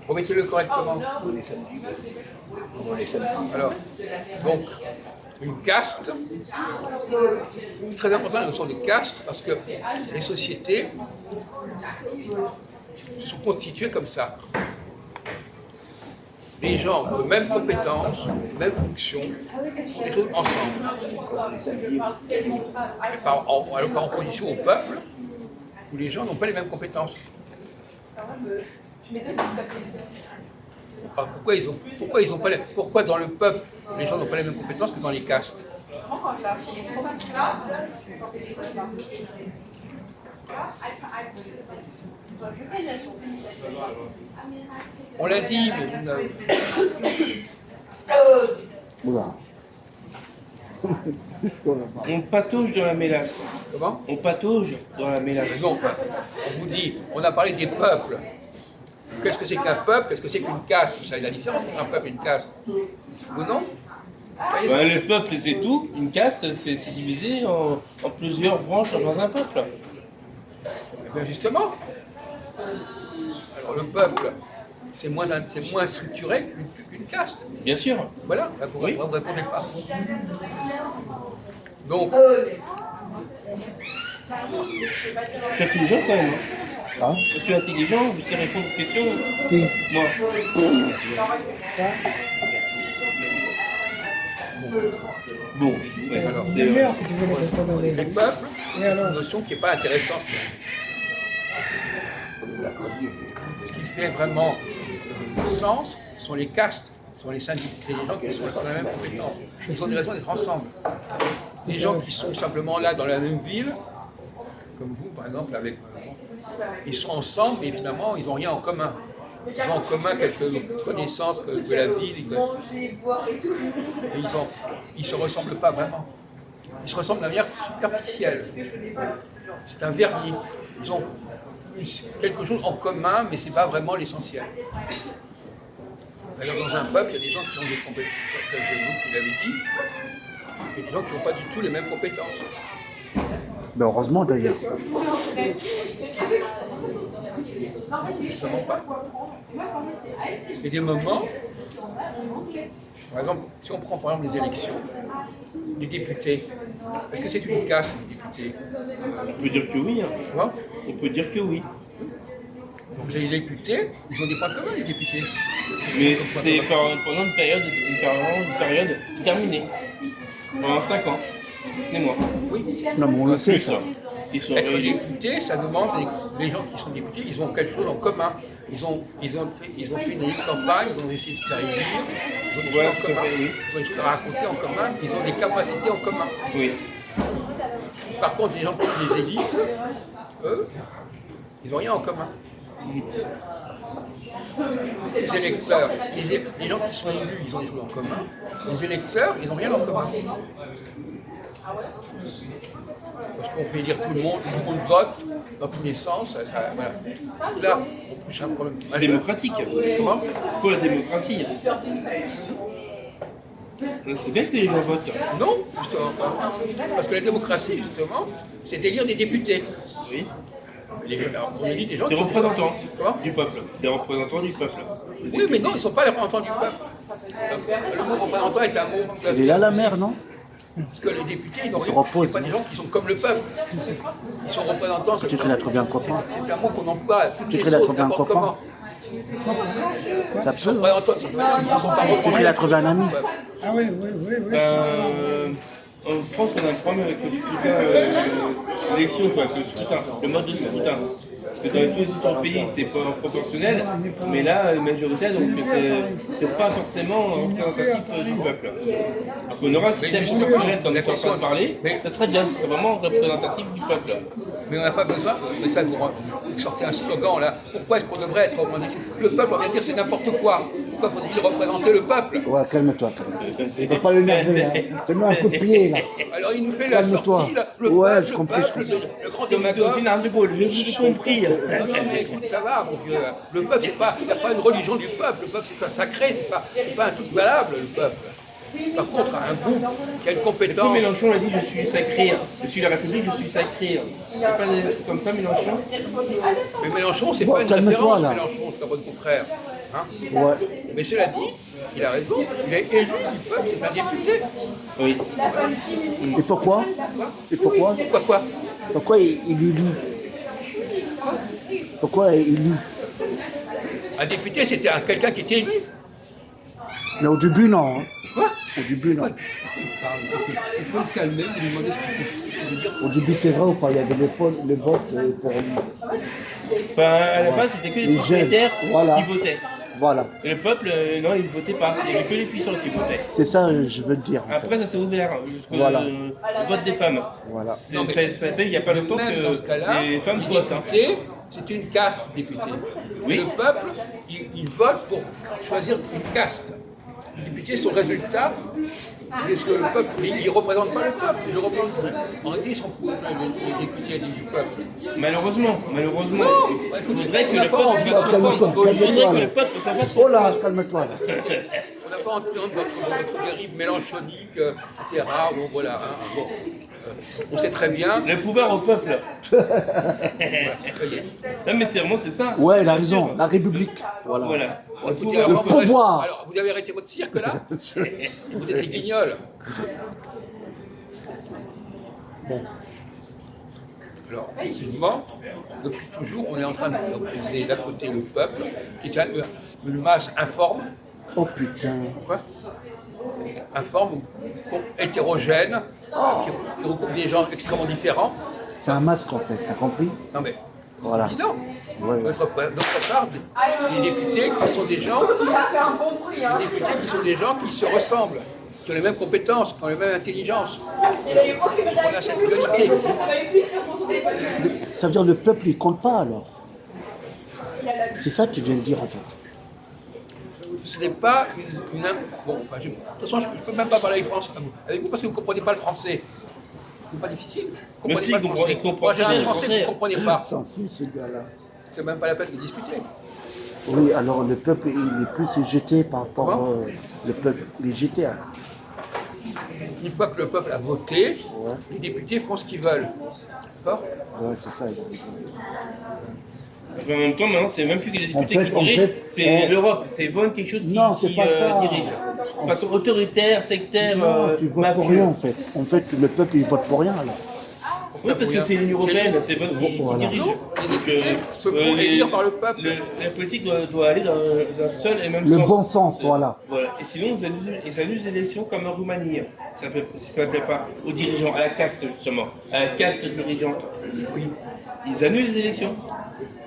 Remettez-le correctement. Alors, donc, une caste, c'est très important la notion de caste parce que les sociétés sont constituées comme ça. Les gens de même compétences, même fonction, font les choses ensemble. Pas en opposition au peuple, où les gens n'ont pas les mêmes compétences. Alors pourquoi dans le peuple, les gens n'ont pas les mêmes compétences que dans les castes? On l'a dit, mais vous n'avez... Oula. On patauge dans la mélasse. Comment? On patauge dans la mélasse. Non, on vous dit, on a parlé des peuples. Qu'est-ce que c'est qu'un peuple? Qu'est-ce que c'est qu'une caste? Vous savez la différence entre un peuple et une caste? Ou non? Ben, le peuple, c'est tout. Une caste, c'est divisé en plusieurs branches dans un peuple. Eh bien justement. Alors le peuple, c'est moins structuré qu'une caste. Bien sûr. Voilà, vous ne répondez pas. Donc, Je suis intelligent quand même. Hein? Je suis intelligent, je sais répondre aux questions. Si. Moi. Bon, ouais, alors, C'est meilleur que tu veux les rester dans les le peuple, Et c'est alors une notion qui n'est pas intéressante. Ce qui fait vraiment sens sont les castes, sont les syndicats, les gens qui sont dans la même compétence. Ils ont des raisons d'être ensemble. Des gens qui sont simplement là dans la même ville, comme vous par exemple, avec ils sont ensemble, mais évidemment ils n'ont rien en commun. Ils ont en commun quelques connaissances de la ville, mais ils ne se ressemblent pas vraiment. Ils se ressemblent de manière superficielle. C'est un vernis. Ils ont quelque chose en commun, mais ce n'est pas vraiment l'essentiel. Alors dans un peuple, il y a des gens qui ont des compétences, comme vous qui l'avez dit, et des gens qui n'ont pas du tout les mêmes compétences. Ben heureusement d'ailleurs. Justement pas. Il y a des moments, par exemple, si on prend par exemple les élections, les députés, est-ce que c'est une caste, les députés? on peut dire que oui. Hein. Tu vois? On peut dire que oui. Donc les députés, ils ont des points communs, les députés. Mais c'est pendant une période terminée. Pendant 5 ans. Excusez-moi. Oui. Non mais on le sait Plus ça. ça. Ils sont Être réélus. député, ça demande, les gens qui sont députés, ils ont quelque chose en commun. Ils ont fait une campagne, ils ont essayé de se faire élire, ils ont des Voilà, choses en tout à commun, fait, oui. ils ont des choses à raconter en commun, ils ont des capacités en commun. Oui. Par contre, les gens qui les élisent, eux, ils n'ont rien en commun. Les électeurs, les gens qui sont élus, ils ont des choses en commun. Les électeurs, ils n'ont rien en commun. Parce qu'on fait élire tout le monde vote dans tous les sens. Voilà. Là, on touche un problème. C'est démocratique. Comment? Il faut la démocratie. C'est bien que les gens votent. Non, justement pas. Parce que la démocratie, justement, c'est d'élire des députés. Oui. On élit des gens Des qui sont- représentants Comment? du peuple. Des représentants du peuple. Oui, mais non, ils ne sont pas les représentants du peuple. Le mot représentant est un mot. Il est là la mère, non? Parce que les députés, ils n'ont Ils se rien. reposent. C'est pas des gens qui sont comme le peuple. Ils sont représentants. Tu te l'as trouvé un copain. C'est un mot qu'on emploie à toutes Tu les te l'as sauces, trouvé un n'importe copain. comment. Ça Ils sont peut. représentants, ils sont pas Tu te l'as trouvé un ami. Ah oui, oui, oui, oui. En France, on a un problème avec le scrutin, l'élection, quoi, avec le scrutin, le mode de scrutin. Parce que dans tous les autres pays, c'est pas proportionnel, mais là, majoritaire, donc c'est pas forcément représentatif du peuple. Donc on aura un système proportionnel, comme on est en train de parler, ça serait bien, ce serait vraiment représentatif du peuple. Mais on n'a pas besoin, mais ça vous sortez un slogan là. Pourquoi est-ce qu'on devrait être représenté? Le peuple, on vient de dire c'est n'importe quoi. Pourquoi faut-il représenter le peuple? Ouais, calme-toi. Faut pas l'énerver, hein. C'est nous un coup de pied là. Alors il nous fait la Calme-toi. sortie, là, le Ouais, peuple, je le comprends, peuple, je le grand Comme démagogue. Général de Gaulle, j'ai compris. Non, non, mais écoute, ça va, mon Dieu. Le peuple, il n'y a pas une religion du peuple. Le peuple, c'est pas sacré, c'est pas un truc valable, le peuple. Par contre, un groupe qui a une Depuis compétence. Mélenchon a dit je suis sacré, je suis la République, je suis sacré. Il n'y a pas des trucs comme ça, Mélenchon? Mais Mélenchon, c'est Bon, pas une calme-toi, référence, là. Mélenchon, c'est pas votre contraire. Hein. Ouais. Mais cela dit, il a raison, il est élu du peuple, c'est un député. Oui. Et pourquoi? Et pourquoi? Quoi Pourquoi il est élu? Pourquoi il est élu? Un député, c'était quelqu'un qui était élu. Mais au début, non. Hein. Quoi Au début, non. Il faut le calmer, vous lui demander ce qu'il faut dire. Au début, c'est vrai ou pas? Il y avait le vote pour lui. Enfin, à la base, c'était que les Les propriétaires jeunes, voilà. qui votaient. Voilà. Et le peuple, non, il ne votait pas. Il n'y avait que les puissants qui votaient. C'est ça que je veux dire. En fait. Après, ça s'est ouvert jusqu'au Voilà. le vote des femmes. Voilà. Non, mais Ça fait il n'y a pas longtemps même dans ce que cas-là, les femmes les votent. Hein. députés, c'est une caste député. Oui. Le peuple, il vote pour choisir une caste. Les députés sont le résultat. Est-ce que le peuple, il ne représente pas le peuple, il le représente. En réalité, ils s'en foutent, les députés du peuple. Malheureusement, bah, il faudrait que on n'a le pas peuple envie fasse de- Calme-toi, il faudrait calme-toi. que là. le peuple fasse Oh là, calme-toi là. On n'a pas envie de votre dérive mélanchonique, etc. Bon, voilà. Hein, bon. On sait très bien. le pouvoir au peuple. Très bien. Non mais c'est vraiment c'est ça. Ouais, il a raison. La République. Voilà. Voilà. Bon, Le écoutez, pouvoir Le au peuple. pouvoir. Alors, vous avez arrêté votre cirque là. Vous êtes des guignols. Bon. Alors, effectivement, depuis toujours, on est en train d'opposer d'un côté le peuple, qui est une masse informe, Oh putain. quoi, informe, hétérogène, qui regroupe des gens extrêmement différents. C'est un masque en fait, t'as compris? Non mais, c'est Voilà. évident. Ouais. D'autre part, les députés qui sont des gens, les députés qui sont des gens qui se ressemblent, qui ont les mêmes compétences, qui ont les mêmes intelligences. On a cette dualité. Ça veut dire le peuple il compte pas alors. C'est ça que tu viens de dire en fait. Ce n'est pas bon, enfin, de toute façon, je ne peux même pas parler avec vous parce que vous ne comprenez pas le français. C'est pas difficile. Vous Mais comprenez si, pas le français. il comprend Moi, j'ai bien un le français que vous ne français. comprenez pas. S'en fout ce gars-là. C'est même pas la peine de discuter. Oui, alors le peuple il est plus jeté par rapport Comment le peuple, il est jeté. Hein. Une fois que le peuple a voté, Ouais. les députés font ce qu'ils veulent. D'accord? Ouais, c'est ça. Il a raison. En même temps, maintenant, c'est même plus que les députés En fait, qui dirigent, c'est on- l'Europe. C'est vraiment quelque chose qui, Non, c'est qui, pas ça. dirige. De façon autoritaire, sectaire, Non, tu votes pour mafieux. rien en fait. En fait, le peuple il vote pour rien alors. Oui, parce que c'est l'Union Européenne, c'est eux qui Voilà. dirige. Non, les députés se font élire par le peuple. La politique doit aller dans un seul et même Le sens. bon sens, voilà. Voilà. Et sinon, ils annulent les élections comme en Roumanie. Ça ne plaît pas aux dirigeants, à la caste justement, à la caste dirigeante. Oui. Ils annulent les élections.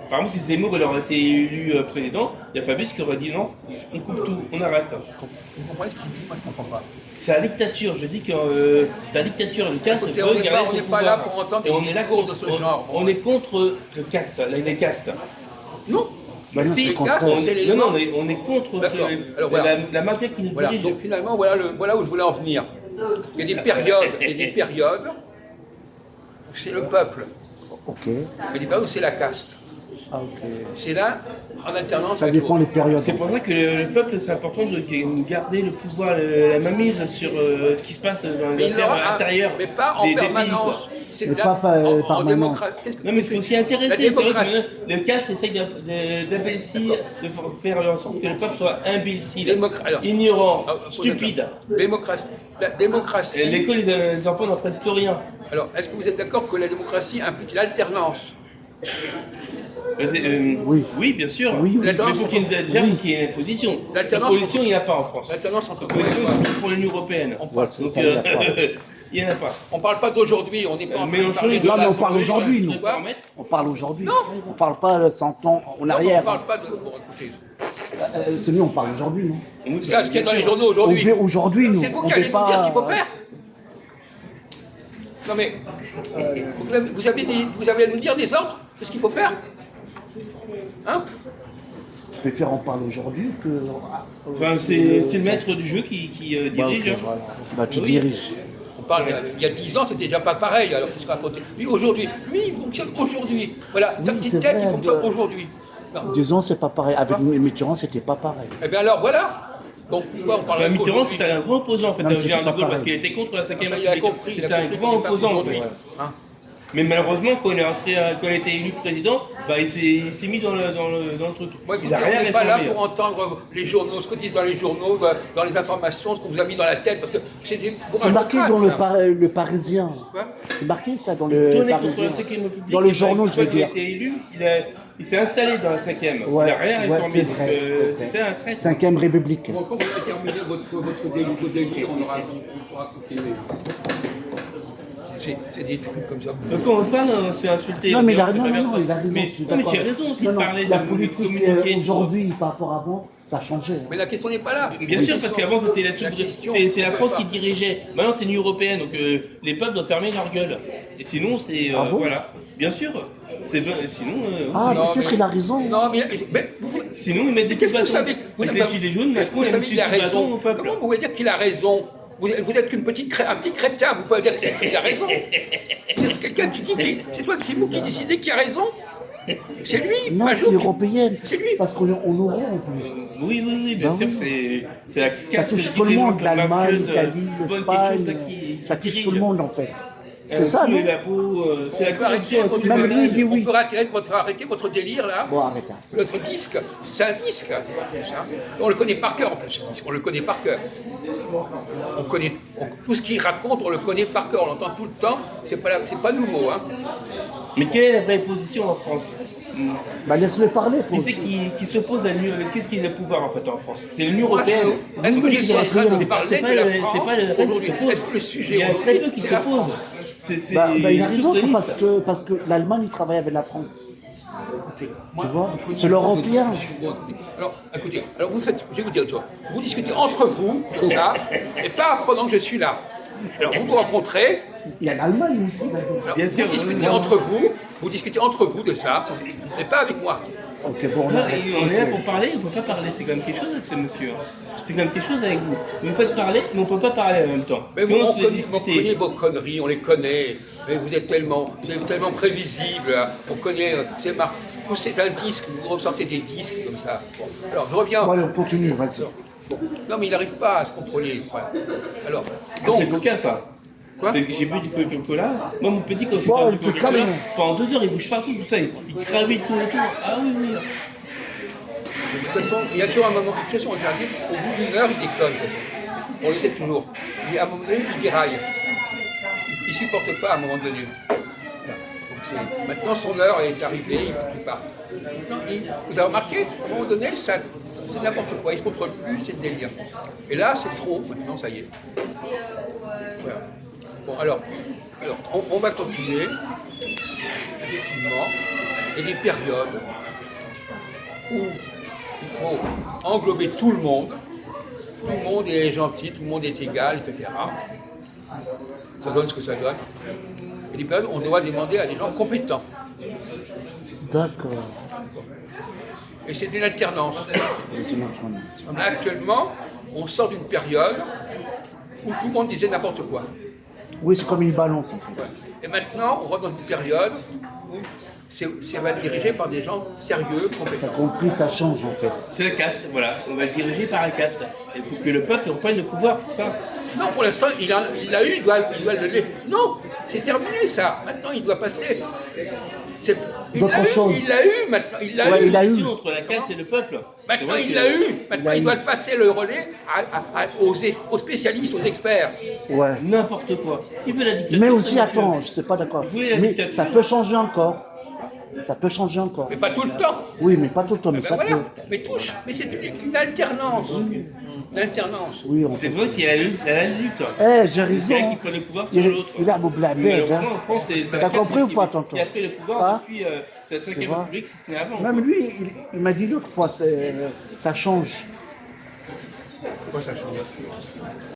Par exemple, si Zemmour aurait été élu président, il y a Fabius qui aurait dit non, on coupe tout, on arrête. Vous comprenez ce qu'il dit? Moi, je ne comprends pas. C'est la dictature, je dis que c'est la dictature, une caste Écoutez, veut on n'est garder pas- on son n'est pas pouvoir. là pour entendre Et des on est là discours contre, de ce genre. on est contre le caste, les castes. Non. Bah non, Si, c'est les contraire. castes, c'est l'élément. non, on est contre D'accord. Alors, voilà. la mafia qui nous Voilà, dirige. donc finalement, voilà où je voulais en venir. Il y a des périodes où c'est le peuple, Ok. il y a des périodes où c'est la caste. Ah, ok. C'est là, en alternance Ça avec dépend l'autre. des périodes. C'est pour ça que le peuple, c'est important de garder le pouvoir, la mainmise sur ce qui se passe dans Mais les il affaires l'aura, intérieures. mais pas en des pays, permanence. quoi. C'est Mais là, pas en permanence. démocratie. Qu'est-ce que- Non, mais il faut s'y La intéresser. C'est vrai démocratie. que le caste essaye d'abaisser, de faire en sorte que le peuple soit imbécile, Alors, ignorant, ah, faut stupide. Démocratie. La démocratie. Et l'école, les enfants n'apprennent plus rien. Alors, est-ce que vous êtes d'accord que la démocratie implique l'alternance? Oui. Oui, bien sûr. Oui, oui. Mais il faut qu'il y ait déjà Oui. faut qu'il y ait une position. La L'alternance, position, il n'y en a pas en France. L'alternance entre La quoi et position, quoi? c'est pour l'Union Européenne. On Ouais, parle, c'est Donc, ça, il y a pas. il n'y en a pas. on parle pas d'aujourd'hui, on n'est pas en train de Mélenchon, parler il de Non, mais la- on parle aujourd'hui, nous. Quoi On parle aujourd'hui. On parle pas 100 ans en Non, arrière. on parle pas de. Bon, écoutez. C'est nous, on parle aujourd'hui, non? Oui, Ça, ce qu'il y a dans les journaux On aujourd'hui. fait aujourd'hui, nous. C'est vous On qui allez fait nous dire ce qu'il faut pas. faire. Non mais, vous avez à nous dire des ordres de ce qu'il faut faire. Hein? Tu préfères en parler aujourd'hui que. Enfin, c'est le maître du jeu qui Bah, ok, dirige. hein. voilà. Bah, tu Oui. diriges. On parle, il y a 10 ans, c'était déjà pas pareil, alors qu'il se racontait. Lui, aujourd'hui, lui, il fonctionne aujourd'hui. Voilà, sa Oui, petite c'est tête, il vrai, fonctionne de- aujourd'hui. Non. Disons, c'est pas pareil. Avec Mitterrand, c'était pas pareil. Eh bien alors, voilà. Donc, pourquoi on parle Enfin, Mitterrand, c'était un grand opposant en fait, Non, à mais Général de c'était Gaulle, pas parce pareil. qu'il était contre la 5e Ça, il a République. compris. C'était un grand opposant en fait. Hein. Mais malheureusement, quand il est rentré, quand il a été élu président, bah, il s'est mis dans le truc. Moi, Il écoutez, a rien on n'est pas là réformé. pour entendre les journaux, ce que disent dans les journaux, dans les informations, ce qu'on vous a mis dans la tête, parce que c'est des C'est marqué dans le Parisien. Quoi? C'est marqué ça dans le Tourné contre Parisien. la 5e République. Dans les journaux, je veux Quand il a dire. été élu, il s'est installé dans la 5e. Ouais, il n'a rien ouais, réformé. c'est donc, vrai, c'est vrai. c'était un traître. 5e République. Bon, quand vous avez terminé votre délire, on pourra continuer. C'est des trucs comme ça. Quand on parle, on se fait insulter. Non, mais il a, C'est non, pas bien non, ça. il a raison. Mais, je suis non, mais d'accord. j'ai raison aussi Non, de non, parler la de politique communiquer. aujourd'hui par rapport à avant, ça a changé. Mais la question n'est pas là. Bien sûr, parce qu'avant c'était question, c'est la France qui dirigeait. Maintenant c'est l'Union européenne, donc les peuples doivent fermer leur gueule. Et sinon c'est Ah bon voilà. Bien sûr. Sinon Ah, Non, peut-être mais- il a raison. Non, mais sinon ils mettent des coups qu'est-ce de que vous bâton. savez Avec les gilets jaunes, Qu'est-ce que Macron vous il savez met qu'il a des coups de bâton raison? au peuple. Comment vous pouvez dire qu'il a raison? Vous êtes qu'une un petit crétin, vous pouvez dire qu'il a raison. Vous êtes quelqu'un qui dit c'est vous qui décidez qui a raison. C'est lui, Non, pas c'est nous. européenne. C'est lui. Parce qu'on nous rend en plus. Oui, bien Ben sûr, oui. c'est la Ça caste touche des tout le gilets monde, jaunes l'Allemagne, mafieuse, l'Italie, bonne quelque chose, là, l'Espagne. qui Ça touche dirige. tout le monde en fait. C'est ça, non? La peau, c'est la On peut arrêter corruption. votre- Même lui, il dit on oui. peut arrêter votre délire là. Bon, arrête. Hein. Notre disque, c'est un disque. Hein. On le connaît par cœur en plus, ce disque. On le connaît par cœur. Tout ce qu'il raconte, on le connaît par cœur. On l'entend tout le temps. C'est pas nouveau. Hein. Mais quelle est la vraie position en France? Bah, laisse-le parler. Qui c'est qui s'oppose à l'Union? Qu'est-ce qui est le pouvoir en fait en France? C'est l'Union Moi, européenne. Est-ce que Oui, je suis en train de c'est parler C'est pas de la le France reste qui aujourd'hui? s'oppose. Est-ce que le sujet Il y a très peu qui c'est la s'opposent. France? Bah, il a raison, souverainiste. parce que l'Allemagne il travaille avec la France. Moi, vois, entre c'est nous, l'Européen. Alors, écoutez, je vais vous dire une chose. Vous discutez entre vous de ça, et pas pendant que je suis là. Alors, vous vous rencontrez, Il y a l'Allemagne aussi. là. alors, Bien sûr, vous discutez entre vous de ça, mais pas avec moi. Ok, bon, on Là, arrête. on est là pour parler, on ne peut pas parler, c'est quand même quelque chose avec ce monsieur. C'est quand même quelque chose avec vous. Vous me faites parler, mais on ne peut pas parler en même temps. Mais vous, Sinon, on se fait connaît discuter. vos conneries, on les connaît. Mais vous êtes tellement prévisible. Hein. On connaît, c'est un disque, vous ressortez des disques comme ça. Bon. Alors, je reviens. Bon, allez, on continue, vas-y. Non, mais il n'arrive pas à se contrôler. Voilà. Alors, C'est donc, coquin ça. quoi? J'ai bu du Coca-Cola. Moi, mon petit, quand je Bon, bois il du te Coca-Cola, calme. pendant 2 heures, il bouge partout, tout ça. Il gravite tout autour. Ah oui, oui. De toute façon, il y a toujours un moment, de toute façon, on dit, au bout d'une heure, il déconne. de toute façon. On le sait toujours. Et à un moment donné, il déraille. Il ne supporte pas à un moment donné. Voilà. Donc maintenant, son heure est arrivée, il faut qu'il parte. Maintenant, vous avez remarqué, à un moment donné, c'est n'importe quoi, il ne se contrôle plus, c'est le délire. Et là, c'est trop, maintenant, ça y est. Voilà. Bon, alors on va continuer. Effectivement, il y a des périodes où il faut englober tout le monde. Tout le monde est gentil, tout le monde est égal, etc. Ça donne ce que ça donne. Et des périodes où on doit demander à des gens compétents. D'accord. Et c'est une alternance. C'est notre information. Actuellement, on sort d'une période où tout le monde disait n'importe quoi. Oui, c'est comme une balance en fait. Et maintenant, on rentre dans une période où ça va être dirigé par des gens sérieux, T'as compétents. compris, ça change en fait. C'est la caste, voilà. On va le diriger par la caste. Il faut que le peuple reprenne le pouvoir, c'est ça. Non, pour l'instant, il l'a eu, il doit le laisser. Non, c'est terminé ça. Maintenant, il doit passer. D'autres choses. Il l'a eu maintenant. Il l'a Ouais, eu. il a eu. Relation entre la caste et le peuple. Maintenant, C'est vrai il que- l'a eu. Maintenant, a il eu. doit passer le relais aux spécialistes, aux experts. Ouais. N'importe quoi. Il veut la dictature. Mais aussi, ce monsieur. attends, je sais pas d'accord. Oui, la Mais dictature. ça peut changer encore. Ça peut changer encore. Mais pas tout le temps. Oui, mais pas tout le temps, mais Ben ça voilà. peut. Mais touche. Mais c'est une alternance. Une alternance. Oui, on C'est fait vrai ça. qu'il y a la lutte. Eh, j'ai C'est raison. elle qui prend le pouvoir sur Il l'autre. il a beau Mais blabber, malheureusement, hein. en France, c'est la T'as caste compris ou qui- pas, tonton? Qui a pris le pouvoir Hein? depuis la Tu 5e vois? République, si ce n'est avant. Même quoi. lui, il m'a dit l'autre fois, ça change. Pourquoi ça change?